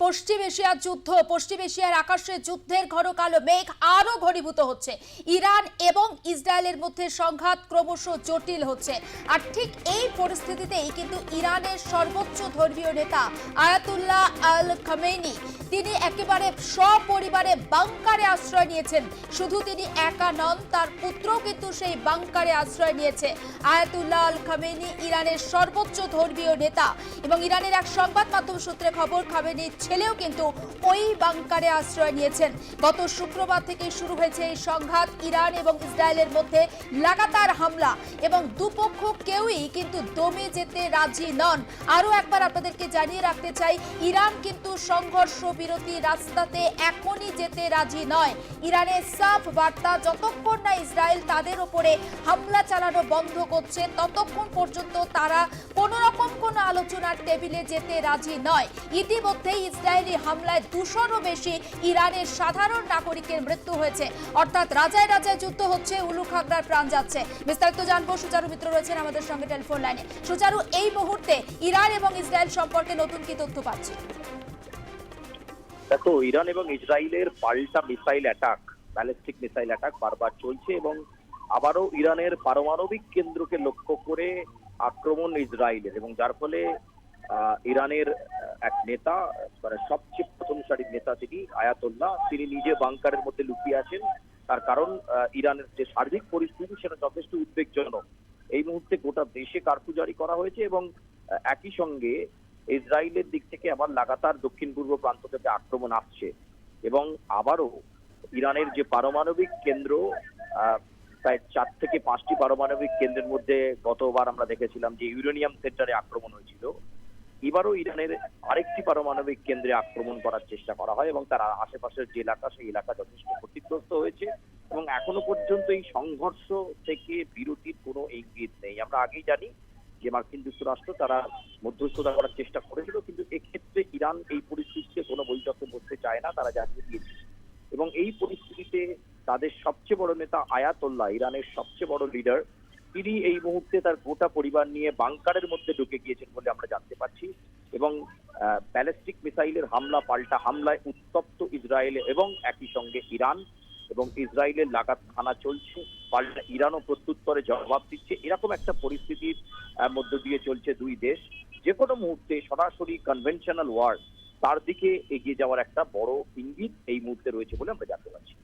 পশ্চিম এশিয়ার যুদ্ধ, পশ্চিম এশিয়ার আকাশে যুদ্ধের ঘন কালো মেঘ আরো ঘনীভূত হচ্ছে। ইরান এবং ইসরায়েলের মধ্যে সংঘাত ক্রমশ জটিল হচ্ছে। আর ঠিক এই পরিস্থিতিতেই কিন্তু ইরানের সর্বোচ্চ ধর্মীয় নেতা আয়াতুল্লাহ আল খামেনি তিনি একেবারে সপরিবারে বাংকারে আশ্রয় নিয়েছেন। শুধু তিনি একা নন, তার পুত্রও কিন্তু সেই বাংকারে আশ্রয় নিয়েছে। আয়াতুল্লাহ আল খামেনি ইরানের সর্বোচ্চ ধর্মীয় নেতা এবং ইরানের এক সংবাদ মাধ্যম সূত্রে খবর, খামেনির ছেলেও কিন্তু ওই বাংকারে আশ্রয় নিয়েছেন। গত শুক্রবার থেকে শুরু হয়েছে এই সংঘাত, ইরান এবং ইসরায়েলের মধ্যে লাগাতার হামলা এবং দুপক্ষ কেউই কিন্তু দমে যেতে রাজি নন। আরো একবার আপনাদেরকে জানিয়ে রাখতে চাই, ইরান কিন্তু সংঘর্ষ বিরতি রাস্তাতে এখনই যেতে রাজি নয়। ইরানের সাফ বার্তা, যতক্ষণ না ইসরায়েল তাদের উপরে হামলা চালানো বন্ধ করছে ততক্ষণ পর্যন্ত তারা কোনো রকম কোনো আলোচনার টেবিলে যেতে রাজি নয়। ইতিমধ্যেই ইসরায়েলি হামলায় 200-রও বেশি ইরানের সাধারণ নাগরিকের মৃত্যু হয়েছে। অর্থাৎ রাজায় রাজায় যুদ্ধ হচ্ছে, উলু খাগড়ার প্রাণ যাচ্ছে। বিস্তারিত জানবো, সুচারু মিত্র রয়েছেন আমাদের সঙ্গে টেলিফোন লাইনে। সুচারু, এই মুহূর্তে ইরান এবং ইসরায়েল সম্পর্কে নতুন কি তথ্য পাচ্ছি? দেখো, ইরান এবং ইসরায়েলের পাল্টা missile attack, ballistic missile attack বারবার চলছে এবং আবারও ইরানের পারমাণবিক কেন্দ্রকে লক্ষ্য করে আক্রমণ ইসরায়েলের, এবং যার ফলে ইরানের এক নেতা, মানে সবচেয়ে প্রথম সারির নেতা তিনি আয়াতুল্লাহ, তিনি নিজে বাংকারের মধ্যে লুকিয়ে আছেন। তার কারণ ইরানের যে সার্বিক পরিস্থিতি সেটা যথেষ্ট উদ্বেগজনক। এই মুহূর্তে গোটা দেশে কারফিউ জারি করা হয়েছে এবং একই সঙ্গে ইসরায়েলের দিক থেকে আবার লাগাতার দক্ষিণ পূর্ব প্রান্ত থেকে আক্রমণ আসছে এবং আবারও ইরানের যে পারমাণবিক কেন্দ্র, প্রায় 4 থেকে 5টি পারমাণবিক কেন্দ্রের মধ্যে গতবার আমরা দেখেছিলাম যে ইউরেনিয়াম সেন্টারে আক্রমণ হয়েছিল, এবারও ইরানের আরেকটি পারমাণবিক কেন্দ্রে আক্রমণ করার চেষ্টা করা হয় এবং তার আশেপাশের যে এলাকা, সেই এলাকা যথেষ্ট ক্ষতিগ্রস্ত হয়েছে এবং এখনো পর্যন্ত এই সংঘর্ষ থেকে বিরতির কোনো ইঙ্গিত নেই। আমরা আগেই জানি যে মার্কিন যুক্তরাষ্ট্র তারা মধ্যস্থতা করার চেষ্টা করেছিল, কিন্তু এক্ষেত্রে ইরান এই পরিস্থিতিতে কোনো বৈঠকে বসতে চায় না, তারা জানিয়ে দিয়েছে। এবং এই পরিস্থিতিতে তাদের সবচেয়ে বড় নেতা আয়াতুল্লাহ, ইরানের সবচেয়ে বড় লিডার, তিনি এই মুহূর্তে তার গোটা পরিবার নিয়ে বাংকারের মধ্যে ঢুকে গিয়েছেন বলে আমরা জানতে পারছি। এবং ব্যালিস্টিক মিসাইলের হামলা পাল্টা হামলায় উত্তপ্ত ইসরায়েল এবং একই সঙ্গে ইরান, এবং ইসরায়েলের লাগাত হানা চলছে, পাল্টা ইরানও প্রত্যুত্তরে জবাব দিচ্ছে। এরকম একটা পরিস্থিতির মধ্য দিয়ে চলছে দুই দেশ। যে কোনো মুহূর্তে সরাসরি কনভেনশনাল ওয়ার, তার দিকে এগিয়ে যাওয়ার একটা বড় ইঙ্গিত এই মুহূর্তে রয়েছে বলে আমরা জানতে পারছি।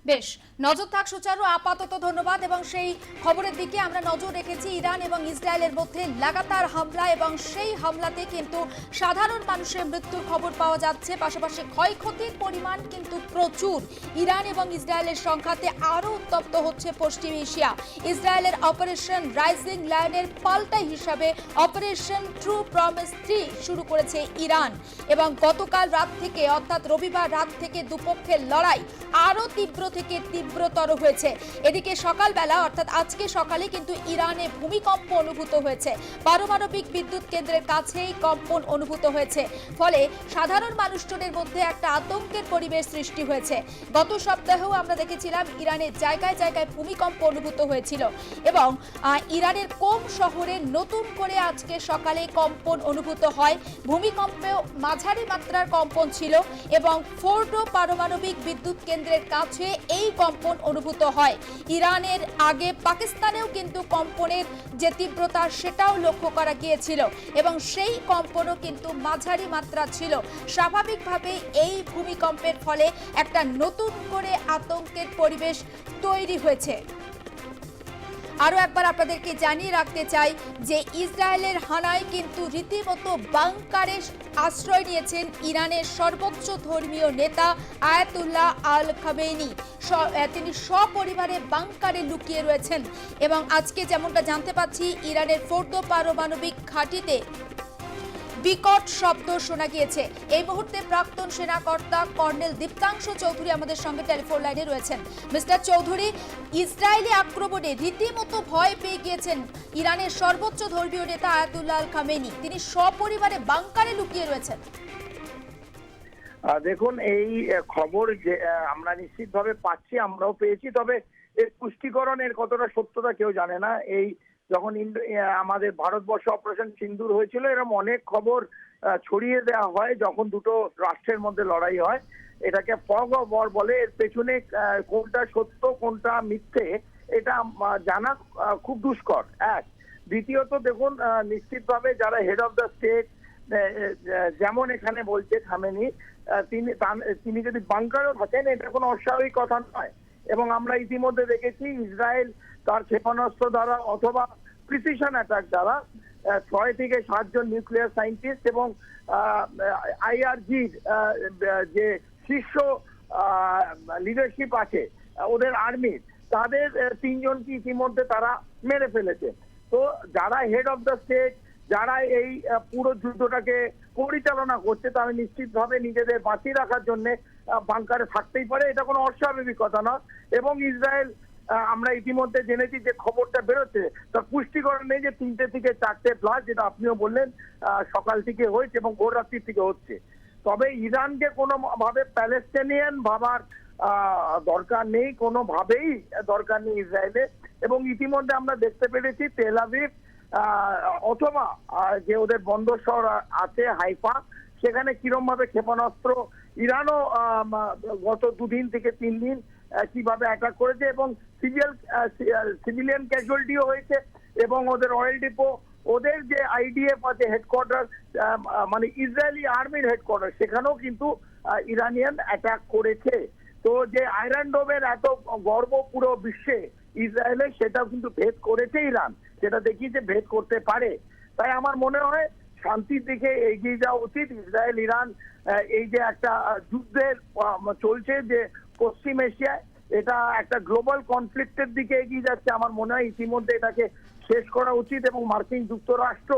বেশ, নজর থাক সুচারু, আপাতত ধন্যবাদ। এবং সেই খবরের দিকে আমরা নজর রেখেছি, ইরান এবং ইসরায়েলের মধ্যে লাগাতার হামলা এবং সেই হামলাতে কিন্তু সাধারণ মানুষের মৃত্যুর খবর পাওয়া যাচ্ছে, পাশাপাশি ক্ষয়ক্ষতির পরিমাণ কিন্তু প্রচুর। ইরান এবং ইসরায়েলের সংঘাতে আরও উত্তপ্ত হচ্ছে পশ্চিম এশিয়া। ইসরায়েলের অপারেশন রাইজিং লায়নের পাল্টা হিসাবে অপারেশন ট্রু প্রমিস 3 শুরু করেছে ইরান এবং গতকাল রাত থেকে, অর্থাৎ রবিবার রাত থেকে দুপক্ষের লড়াই আরও তীব্র থেকে তীব্রতর হয়েছে। এদিকে সকালবেলা, অর্থাৎ আজকে সকালে কিন্তু ইরানে ভূমিকম্প অনুভূত হয়েছে। পারমাণবিক বিদ্যুৎ কেন্দ্রের কাছেই কম্পন অনুভূত হয়েছে, ফলে সাধারণ মানুষজনের মধ্যে একটা আতঙ্কের পরিবেশ সৃষ্টি হয়েছে। গত সপ্তাহেও আমরা দেখেছিলাম ইরানের জায়গায় জায়গায় ভূমিকম্প অনুভূত হয়েছিল এবং ইরানের কোম শহরে নতুন করে আজকে সকালে কম্পন অনুভূত হয়। ভূমিকম্পেও মাঝারি মাত্রার কম্পন ছিল এবং ফোর্ডো পারমাণবিক বিদ্যুৎ কেন্দ্রের কাছে এই কম্পন অনুভূত হয়। ইরানের আগে পাকিস্তানেও কিন্তু কম্পনের যে তীব্রতা সেটাও লক্ষ্য করা গিয়েছিল এবং সেই কম্পনও কিন্তু মাঝারি মাত্রা ছিল। স্বাভাবিকভাবে এই ভূমিকম্পের ফলে একটা নতুন করে আতঙ্কের পরিবেশ তৈরি হয়েছে। আরও একবার আপনাদেরকে জানিয়ে রাখতে চাই যে ইসরায়েলের হানায় কিন্তু রীতিমতো বাংকারে আশ্রয় নিয়েছেন ইরানের সর্বোচ্চ ধর্মীয় নেতা আয়াতুল্লাহ আল খামেনি। তিনি সপরিবারে বাংকারে লুকিয়ে রয়েছেন এবং আজকে যেমনটা জানতে পাচ্ছি, ইরানের ফোর্দো পারমাণবিক ঘাঁটিতে বিকট শব্দ শোনা গিয়েছে। এই মুহূর্তে প্রাক্তন সেনাকর্তা কর্নেল দীপ্তাংশু চৌধুরী আমাদের সঙ্গে টেলিফোন লাইনে রয়েছেন। মিস্টার চৌধুরী, ইসরায়েলি আক্রমণে রীতিমতো ভয় পেয়ে গিয়েছেন ইরানের সর্বোচ্চ ধর্মীয় নেতা আয়াতুল্লাহ আল খামেনি, তিনি সপরিবারে বাংকারে লুকিয়ে রয়েছেন। দেখুন, এই খবর যে আমরা নিশ্চিতভাবে পাচ্ছি, আমরাও পেয়েছি, তবে এর পুষ্টিকরণের কতটা সত্যতা কেউ জানে না। এই যখন আমাদের ভারতবর্ষ অপারেশন সিন্দুর হয়েছিল, এরকম অনেক খবর ছড়িয়ে দেওয়া হয় যখন দুটো রাষ্ট্রের মধ্যে লড়াই হয়। এটাকে ফগ অফ ওয়ার বলে। এর পেছনে কোনটা সত্য কোনটা মিথ্যে এটা জানা খুব দুষ্কর। এক, দ্বিতীয়ত দেখুন, নিশ্চিতভাবে যারা হেড অফ দ্য স্টেট, যেমন এখানে বলছে খামেনি, তিনি যদি বাংকারও থাকেন এটা কোনো অস্বাভাবিক কথা নয়। এবং আমরা ইতিমধ্যে দেখেছি ইসরায়েল তার ক্ষেপণাস্ত্র দ্বারা অথবা প্রিসিশন অ্যাটাক দ্বারা 6 থেকে 7 জন নিউক্লিয়ার সায়েন্টিস্ট এবং আইআরজির যে শীর্ষ লিডারশিপ আছে ওদের আর্মির, তাদের 3 জনকে ইতিমধ্যে তারা মেরে ফেলেছে। তো যারা হেড অফ দ্য স্টেট, যারা এই পুরো যুদ্ধটাকে পরিচালনা করছে, তারা নিশ্চিতভাবে নিজেদের বাঁচিয়ে রাখার জন্য বাংকারে থাকতেই পারে, এটা কোনো অস্বাভাবিক কথা নয়। এবং ইসরায়েল, আমরা ইতিমধ্যে জেনেছি যে খবরটা বেরোচ্ছে, তার পুষ্টিকরণ নেই যে 3টে থেকে 4টে ব্লাস্ট, যেটা আপনিও বললেন সকাল থেকে হয়েছে এবং ভোর রাত্রি থেকে হচ্ছে। তবে ইরানকে কোনোভাবে প্যালেস্টাইনিয়ান ভাবার দরকার নেই, কোনোভাবেই দরকার নেই ইসরায়েলের। এবং ইতিমধ্যে আমরা দেখতে পেরেছি তেল আভিভ অথবা যে ওদের বন্দর শহর আছে হাইফা, সেখানে কিরম ভাবে ক্ষেপণাস্ত্র ইরানও গত 2 দিন থেকে 3 দিন কিভাবে অ্যাটাক করেছে এবং সিভিলিয়ান ক্যাজুয়ালিটিও হয়েছে। এবং ওদের অয়েল ডিপো, ওদের যে আইডিএফ আছে হেডকোয়ার্টার, মানে ইসরায়েলি আর্মির হেডকোয়ার্টার, সেখানেও কিন্তু ইরানিয়ান অ্যাটাক করেছে। তো যে আয়রন ডোমের এত গর্ব পুরো বিশ্বে ইসরায়েলের, সেটাও কিন্তু ভেদ করেছে ইরান, সেটা দেখিয়েছে ভেদ করতে পারে। তাই আমার মনে হয় শান্তির দিকে এগিয়ে যাওয়া উচিত। ইসরায়েল ইরান এই যে একটা যুদ্ধের চলছে যে পশ্চিম এশিয়ায়, এটা একটা গ্লোবাল কনফ্লিক্টের দিকে এগিয়ে যাচ্ছে। আমার মনে হয় ইতিমধ্যে এটাকে শেষ করা উচিত এবং মার্কিন যুক্তরাষ্ট্র,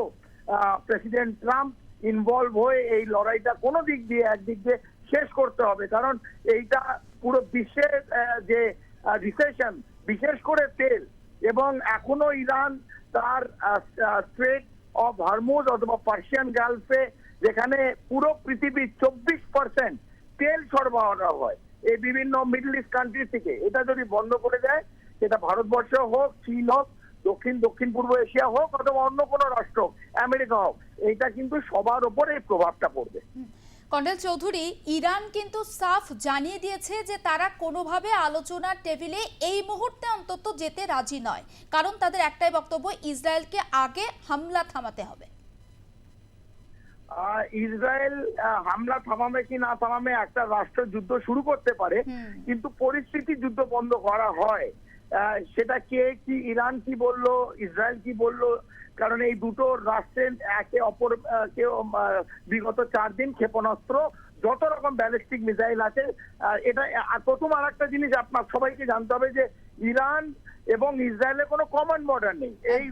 প্রেসিডেন্ট ট্রাম্প ইনভলভ হয়ে এই লড়াইটা কোনো দিক দিয়ে একদিক দিয়ে শেষ করতে হবে। কারণ এইটা পুরো বিশ্বের যে রিসেশন, বিশেষ করে তেল, এবং এখনো ইরান তার স্ট্রেট অফ হরমুজ অথবা পার্সিয়ান গালফে, যেখানে পুরো পৃথিবীর 24% তেল সরবরাহ হয় এই বিভিন্ন মিডল ইস্ট কান্ট্রি থেকে, এটা যদি বন্ধ করে দেয়, সেটা ভারতবর্ষ হোক, চীন হোক, দক্ষিণ পূর্ব এশিয়া হোক অথবা অন্য কোনো রাষ্ট্র, আমেরিকা হোক, এইটা কিন্তু সবার উপর এই প্রভাবটা পড়বে। কর্নেল চৌধুরী, ইরান কিন্তু সাফ জানিয়ে দিয়েছে যে তারা কোনোভাবে আলোচনার টেবিলে এই মুহূর্তে অন্তত যেতে রাজি নয়, কারণ তাদের একটাই বক্তব্য, ইসরায়েলকে আগে হামলা থামাতে হবে। ইসরায়েল হামলা থামাবে কি না থামাবে, একটা রাষ্ট্র যুদ্ধ শুরু করতে পারে, কিন্তু পরিস্থিতি যুদ্ধ বন্ধ করা হয়, সেটা কে কি, ইরান কি বললো, ইসরায়েল কি বললো, কারণ এই দুটো রাষ্ট্রের একে অপরকে বিগত 4 দিন ক্ষেপণাস্ত্র, যত রকম ব্যালিস্টিক মিসাইল আছে, এটা প্রথম আর একটা জিনিস আপনার সবাইকে জানতে হবে যে ইরান এবং ইসরায়েলের কোনো কমন বর্ডার নেই, এই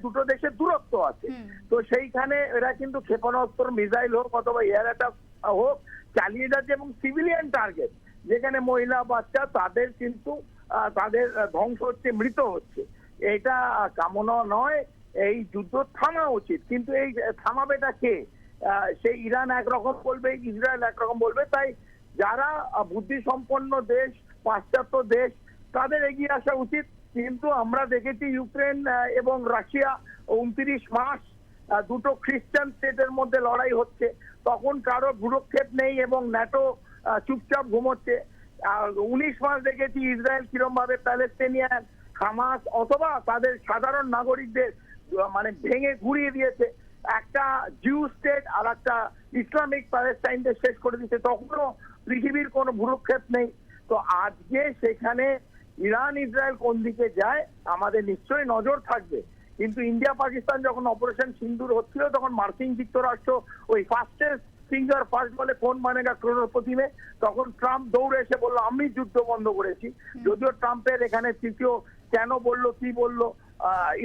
দুটো দেশের দূরত্ব আছে। তো সেইখানে এরা কিন্তু ক্ষেপণাস্ত্র, মিসাইল হোক অথবা এয়ার অ্যাটাক হোক চালিয়ে যাচ্ছে এবং সিভিলিয়ান টার্গেট, যেখানে মহিলা বাচ্চা, তাদের কিন্তু তাদের ধ্বংস হচ্ছে, মৃত হচ্ছে। এটা কামনা নয়, এই যুদ্ধ থামা উচিত। কিন্তু এই থামাবেটা কে? সেই ইরান একরকম বলবে, ইসরায়েল একরকম বলবে। তাই যারা বুদ্ধিসম্পন্ন দেশ, পাশ্চাত্য দেশ, তাদের এগিয়ে আসা উচিত। কিন্তু আমরা দেখেছি ইউক্রেন এবং রাশিয়া 29 মাস দুটো খ্রিস্টান স্টেটের মধ্যে লড়াই হচ্ছে, তখন কারো ভূরক্ষেপ নেই এবং ন্যাটো চুপচাপ ঘুমোচ্ছে। 19 মাস দেখেছি ইসরায়েল কিরম ভাবে প্যালেস্টিনিয়ান, হামাস অথবা তাদের সাধারণ নাগরিকদের মানে ভেঙে ঘুরিয়ে দিয়েছে। একটা জিউ স্টেট আর একটা ইসলামিক প্যালেস্টাইনদের শেষ করে দিয়েছে, তখনও পৃথিবীর কোনো ভূরক্ষেপ নেই। তো আজকে সেখানে ইরান ইসরায়েল কোন দিকে যায় আমাদের নিশ্চয়ই নজর থাকবে। কিন্তু ইন্ডিয়া পাকিস্তান যখন অপারেশন সিন্দুর হচ্ছিল, তখন মার্কিন যুক্তরাষ্ট্র ওই ফার্স্টেস্ট ফিঙ্গার ফার্স্ট বলে কোন মানেগা ক্রোড়পতি মে, তখন ট্রাম্প দৌড়ে এসে বললো আমি যুদ্ধ বন্ধ করেছি। যদিও ট্রাম্পের এখানে তৃতীয় কেন বললো, কি বললো,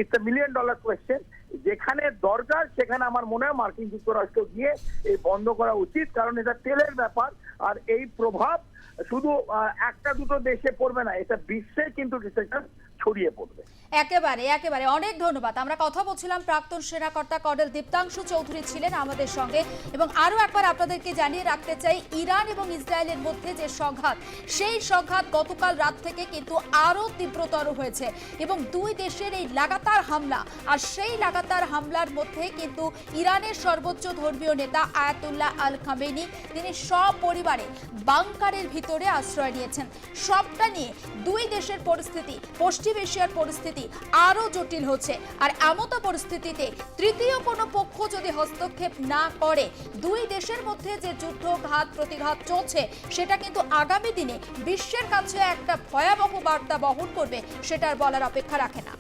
ইটস এ $1 মিলিয়ন কোয়েশ্চেন। যেখানে দরকার সেখানে আমার মনে হয় মার্কিন যুক্তরাষ্ট্র গিয়ে এই বন্ধ করা উচিত, কারণ এটা তেলের ব্যাপার। আর এই প্রভাব শুধু একটা দুটো দেশে পড়বে না, এটা বিশ্বে কিন্তু ছড়িয়ে পড়বে। একেবারে একেবারে অনেক ধন্যবাদ। আমরা কথা বলছিলাম প্রাক্তন সেনাকর্তা কর্নেল দীপ্তাংশু চৌধুরী ছিলেন আমাদের সঙ্গে। এবং আরো একবার আপনাদেরকে জানিয়ে রাখতে চাই, ইরান এবং ইসরায়েলের মধ্যে যে সংঘাত, সেই সংঘাত গতকাল রাত থেকে কিন্তু আরো তীব্রতর হয়েছে এবং দুই দেশের এই লাগাতার হামলা, আর সেই লাগাতার হামলার মধ্যে কিন্তু ইরানের সর্বোচ্চ ধর্মীয় নেতা আয়াতুল্লাহ আল খামেনি তিনি সপরিবারে বাংকারের ভিতরে আশ্রয় নিয়েছেন। সবটা নিয়ে দুই দেশের পরিস্থিতি, পশ্চিম এশিয়ার পরিস্থিতি আরো জটিল হচ্ছে। আর এমতো পরিস্থিতিতে তৃতীয় কোনো পক্ষ যদি হস্তক্ষেপ না করে, দুই দেশের মধ্যে যে যুদ্ধ ঘাত প্রতিঘাত চলছে সেটা কিন্তু আগামী দিনে বিশ্বের কাছে একটা ভয়াবহ বার্তা বহন করবে, সেটার বলার অপেক্ষা রাখে না।